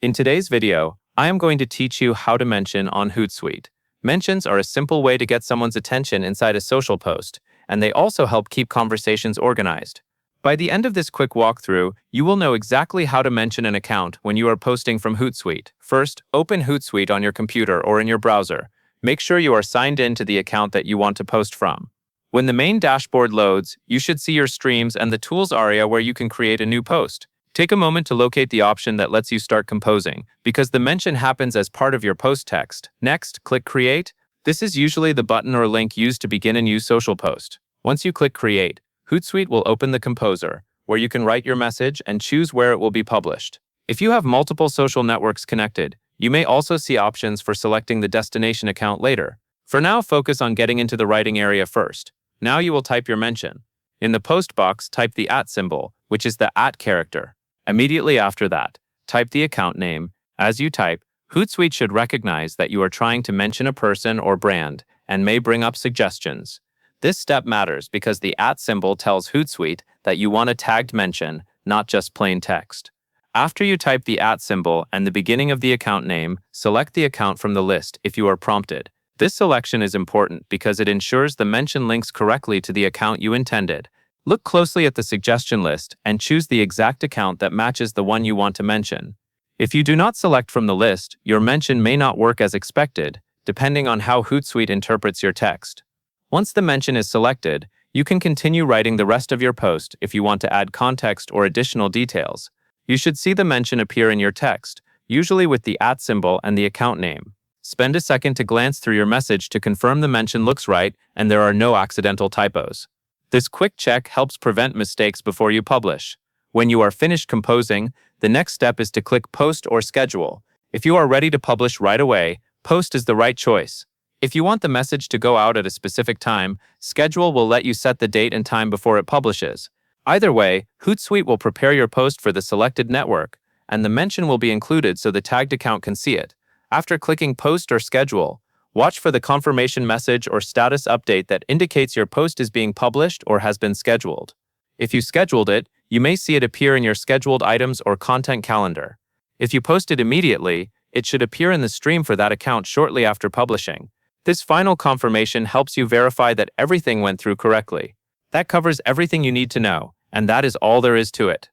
In today's video, I am going to teach you how to mention on Hootsuite. Mentions are a simple way to get someone's attention inside a social post, and they also help keep conversations organized. By the end of this quick walkthrough, you will know exactly how to mention an account when you are posting from Hootsuite. First, open Hootsuite on your computer or in your browser. Make sure you are signed in to the account that you want to post from. When the main dashboard loads, you should see your streams and the tools area where you can create a new post. Take a moment to locate the option that lets you start composing, because the mention happens as part of your post text. Next, click Create. This is usually the button or link used to begin a new social post. Once you click Create, Hootsuite will open the Composer, where you can write your message and choose where it will be published. If you have multiple social networks connected, you may also see options for selecting the destination account later. For now, focus on getting into the writing area first. Now you will type your mention. In the post box, type the @ symbol, which is the @ character. Immediately after that, type the account name. As you type, Hootsuite should recognize that you are trying to mention a person or brand and may bring up suggestions. This step matters because the @ symbol tells Hootsuite that you want a tagged mention, not just plain text. After you type the @ symbol and the beginning of the account name, select the account from the list if you are prompted. This selection is important because it ensures the mention links correctly to the account you intended. Look closely at the suggestion list and choose the exact account that matches the one you want to mention. If you do not select from the list, your mention may not work as expected, depending on how Hootsuite interprets your text. Once the mention is selected, you can continue writing the rest of your post if you want to add context or additional details. You should see the mention appear in your text, usually with the @ symbol and the account name. Spend a second to glance through your message to confirm the mention looks right and there are no accidental typos. This quick check helps prevent mistakes before you publish. When you are finished composing, the next step is to click Post or Schedule. If you are ready to publish right away, Post is the right choice. If you want the message to go out at a specific time, Schedule will let you set the date and time before it publishes. Either way, Hootsuite will prepare your post for the selected network, and the mention will be included so the tagged account can see it. After clicking Post or Schedule, watch for the confirmation message or status update that indicates your post is being published or has been scheduled. If you scheduled it, you may see it appear in your scheduled items or content calendar. If you post it immediately, it should appear in the stream for that account shortly after publishing. This final confirmation helps you verify that everything went through correctly. That covers everything you need to know, and that is all there is to it.